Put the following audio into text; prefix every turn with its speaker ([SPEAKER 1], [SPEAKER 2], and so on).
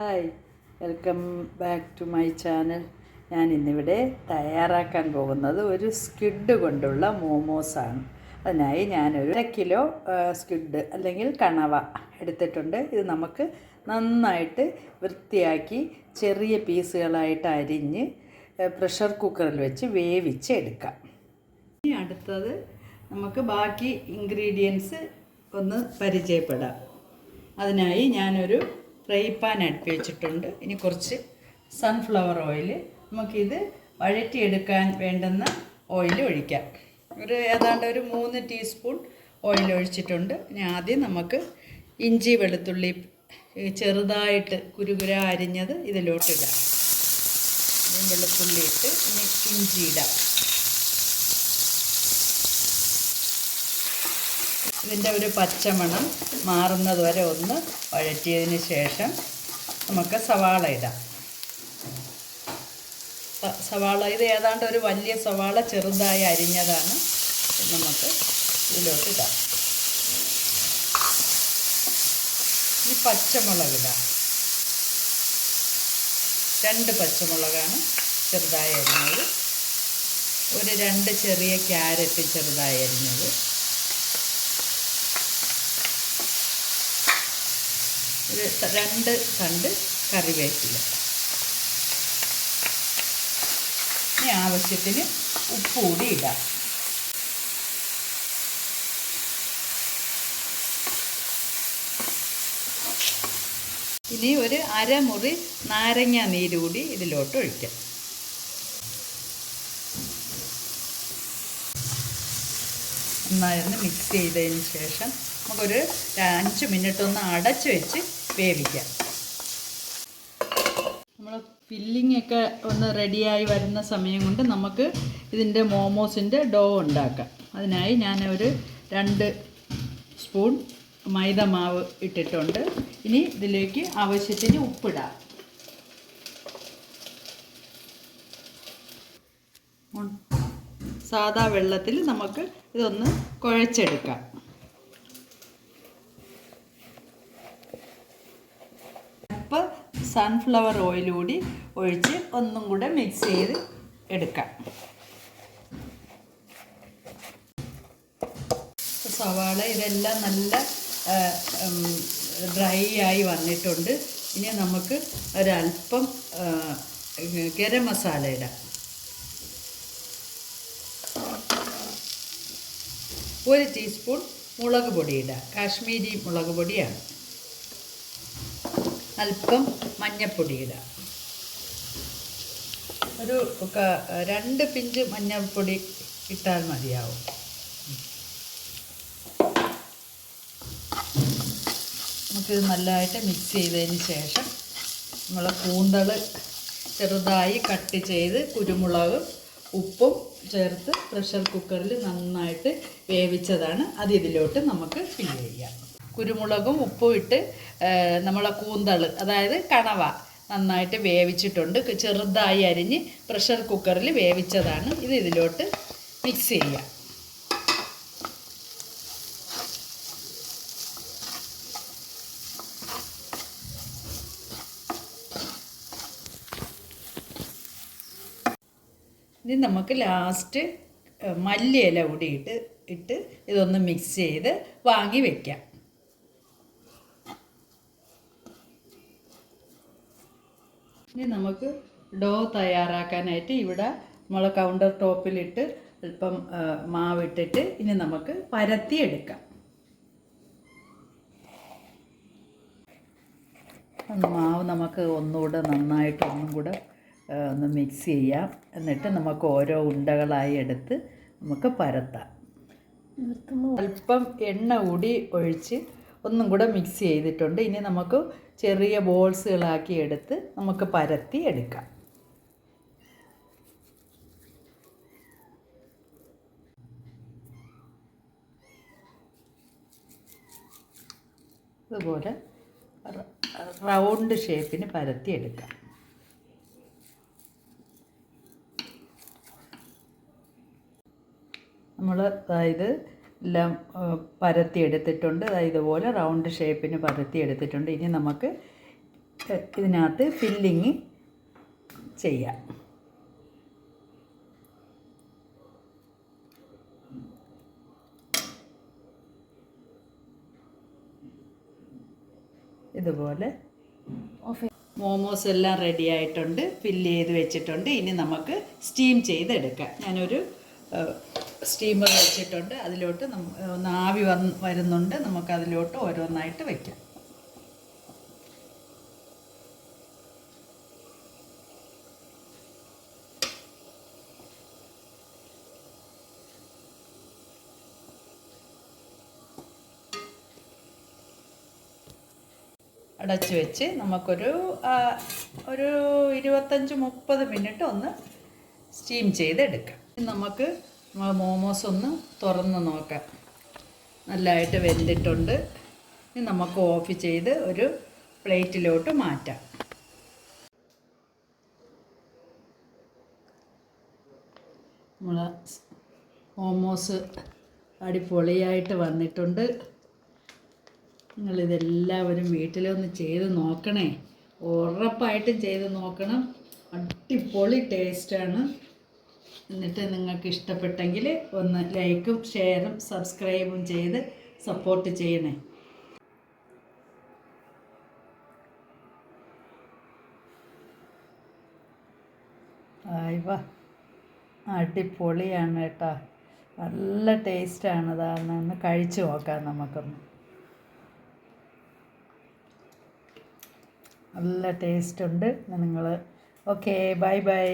[SPEAKER 1] Hi, welcome back to my channel. ഞാൻ ഇന്നിവിടെ തയ്യാറാക്കാൻ പോകുന്നത് ഒരു സ്ക്വിഡ് കൊണ്ടുള്ള മോമോസാണ്. അതിനായി ഞാനൊരു 1 കിലോ സ്ക്വിഡ് അല്ലെങ്കിൽ കണവ എടുത്തിട്ടുണ്ട്. ഇത് നമുക്ക് നന്നായിട്ട് വൃത്തിയാക്കി ചെറിയ പീസുകളായിട്ട് അരിഞ്ഞ് പ്രഷർ കുക്കറിൽ വെച്ച് വേവിച്ചെടുക്കാം. ഇനി അടുത്തത് നമുക്ക് ബാക്കി ഇൻഗ്രീഡിയൻസ് ഒന്ന് പരിചയപ്പെടാം. അതിനായി ഞാനൊരു ഫ്രൈ പാൻ അടുപ്പി വെച്ചിട്ടുണ്ട്. ഇനി കുറച്ച് സൺഫ്ലവർ ഓയിൽ, നമുക്കിത് വഴറ്റിയെടുക്കാൻ വേണ്ടുന്ന ഓയിൽ ഒഴിക്കാം. ഏതാണ്ട് ഒരു 3 ടീസ്പൂൺ ഓയിൽ ഒഴിച്ചിട്ടുണ്ട്. ഇനി ആദ്യം നമുക്ക് ഇഞ്ചി വെളുത്തുള്ളി ചെറുതായിട്ട് കുരുകുര അരിഞ്ഞത് ഇതിലോട്ടിടാം. വെളുത്തുള്ളി ഇട്ട് ഇനി ഇഞ്ചി ഇടാം. ഇതിൻ്റെ ഒരു പച്ചമണം മാറുന്നത് വരെ ഒന്ന് വഴറ്റിയതിന് ശേഷം നമുക്ക് സവാള ഇടാം. സവാള ഇത് ഏതാണ്ട് ഒരു വലിയ സവാള ചെറുതായി അരിഞ്ഞതാണ്. നമുക്ക് ഇതിലോട്ട് ഇടാം. ഈ പച്ചമുളക് ഇടാം. 2 പച്ചമുളകാണ് ചെറുതായി അരിഞ്ഞത്. ഒരു 2 ചെറിയ ക്യാരറ്റ് ചെറുതായി അരിഞ്ഞത്. ഒരു 2 തണ്ട് കറിവേപ്പില. ഇനി ആവശ്യത്തിന് ഉപ്പ് കൂടി ഇടാം. ഇനി ഒരു അരമുറി നാരങ്ങ നീര് കൂടി ഇതിലോട്ട് ഒഴിക്കാം. നന്നായി മിക്സ് ചെയ്തതിന് ശേഷം നമുക്കൊരു 5 മിനിറ്റ് ഒന്ന് അടച്ച് വെച്ച് വേവിക്കാം. നമ്മൾ ഫില്ലിങ്ങൊക്കെ ഒന്ന് റെഡിയായി വരുന്ന സമയം കൊണ്ട് നമുക്ക് ഇതിൻ്റെ മോമോസിൻ്റെ ഡോ ഉണ്ടാക്കാം. അതിനായി ഞാൻ ഒരു 2 സ്പൂൺ മൈദ മാവ് ഇട്ടിട്ടുണ്ട്. ഇനി ഇതിലേക്ക് ആവശ്യത്തിന് ഉപ്പിടാം. സാദാ വെള്ളത്തിൽ നമുക്ക് ഇതൊന്ന് കുഴച്ചെടുക്കാം. സൺഫ്ലവർ ഓയിൽ കൂടി ഒഴിച്ച് ഒന്നും കൂടെ മിക്സ് ചെയ്ത് എടുക്കാം. സവാള ഇതെല്ലാം നല്ല ഡ്രൈ ആയി വന്നിട്ടുണ്ട്. ഇനി നമുക്ക് ഒരല്പം ഗരം മസാല ഇടാം. 1 ടീസ്പൂൺ മുളക് പൊടി ഇടാം. കാശ്മീരി മുളക് പൊടിയാണ്. അല്പം മഞ്ഞൾപ്പൊടി ഇടാം. ഒരു 2 പിഞ്ച് മഞ്ഞൾപ്പൊടി ഇട്ടാൽ മതിയാവും. നമുക്കിത് നല്ലതായിട്ട് മിക്സ് ചെയ്തതിന് ശേഷം നമ്മൾ കൂന്തൾ ചെറുതായി കട്ട് ചെയ്ത് കുരുമുളകും ഉപ്പും ചേർത്ത് പ്രഷർ കുക്കറിൽ നന്നായിട്ട് വേവിച്ചതാണ്. അത് ഇതിലോട്ട് നമുക്ക് ഫില്ല് ചെയ്യാം. കുരുമുളകും ഉപ്പും ഇട്ട് നമ്മളെ കൂന്തൾ അതായത് കണവ നന്നായിട്ട് വേവിച്ചിട്ടുണ്ട്. ചെറുതായി അരിഞ്ഞ് പ്രഷർ കുക്കറിൽ വേവിച്ചതാണ്. ഇത് ഇതിലോട്ട് മിക്സ് ചെയ്യാം. ഇനി നമുക്ക് ലാസ്റ്റ് മല്ലിയില കൂടി ഇട്ട് ഇതൊന്ന് മിക്സ് ചെയ്ത് വാങ്ങി വയ്ക്കാം. ഇനി നമുക്ക് ഡോ തയ്യാറാക്കാനായിട്ട് ഇവിടെ നമ്മൾ കൗണ്ടർ ടോപ്പിലിട്ട് അല്പം മാവിട്ടിട്ട് ഇനി നമുക്ക് പരത്തിയെടുക്കാം. മാവ് നമുക്ക് ഒന്നുകൂടെ നന്നായിട്ട് ഒന്ന് മിക്സ് ചെയ്യാം. എന്നിട്ട് നമുക്ക് ഓരോ ഉണ്ടകളായി എടുത്ത് നമുക്ക് പരത്താം. അല്പം എണ്ണ കൂടി ഒഴിച്ച് ഒന്നും കൂടെ മിക്സ് ചെയ്തിട്ടുണ്ട്. ഇനി നമുക്ക് ചെറിയ ബോൾസുകളാക്കി എടുത്ത് നമുക്ക് പരത്തി എടുക്കാം. ഇതുപോലെ റൗണ്ട് ഷേപ്പിന് പരത്തി എടുക്കാം. നമ്മൾ അതായത് എല്ലാം പരത്തി എടുത്തിട്ടുണ്ട്. ഇതുപോലെ റൗണ്ട് ഷേപ്പിന് പരത്തി എടുത്തിട്ടുണ്ട്. ഇനി നമുക്ക് ഇതിനകത്ത് ഫില്ലിങ് ചെയ്യാം. ഇതുപോലെ മോമോസ് എല്ലാം റെഡി ആയിട്ടുണ്ട്, ഫില്ല് ചെയ്ത് വെച്ചിട്ടുണ്ട്. ഇനി നമുക്ക് സ്റ്റീം ചെയ്തെടുക്കാം. ഞാനൊരു സ്റ്റീമർ വെച്ചിട്ടുണ്ട്, അതിലോട്ട് ഒന്ന് ആവി വരുന്നുണ്ട്. നമുക്കതിലോട്ട് ഓരോന്നായിട്ട് വയ്ക്കാം. അടച്ച് വെച്ച് നമുക്കൊരു 25-30 മിനിറ്റ് ഒന്ന് സ്റ്റീം ചെയ്തെടുക്കാം. നമുക്ക് മോമോസ് ഒന്ന് തുറന്ന് നോക്കാം. നല്ലതായിട്ട് വെന്തിട്ടുണ്ട്. ഇനി നമുക്ക് ഓഫ് ചെയ്ത് ഒരു പ്ലേറ്റിലോട്ട് മാറ്റാം. നമ്മളെ മോമോസ് അടിപൊളിയായിട്ട് വന്നിട്ടുണ്ട്. നിങ്ങളിതെല്ലാവരും വീട്ടിലൊന്ന് ചെയ്ത് നോക്കണേ, ഉറപ്പായിട്ടും ചെയ്ത് നോക്കണം. അടിപൊളി ടേസ്റ്റാണ്. എന്നിട്ട് നിങ്ങൾക്ക് ഇഷ്ടപ്പെട്ടെങ്കിൽ ഒന്ന് ലൈക്കും ഷെയറും സബ്സ്ക്രൈബും ചെയ്ത് സപ്പോർട്ട് ചെയ്യണേ. ആയിവാ, അടിപൊളിയാണ് കേട്ടോ, നല്ല ടേസ്റ്റാണ്. അതാണ്, ഒന്ന് കഴിച്ച് നോക്കാം നമുക്കൊന്ന്. നല്ല ടേസ്റ്റ് ഉണ്ട്. നിങ്ങൾ ഓക്കെ, ബൈ ബൈ.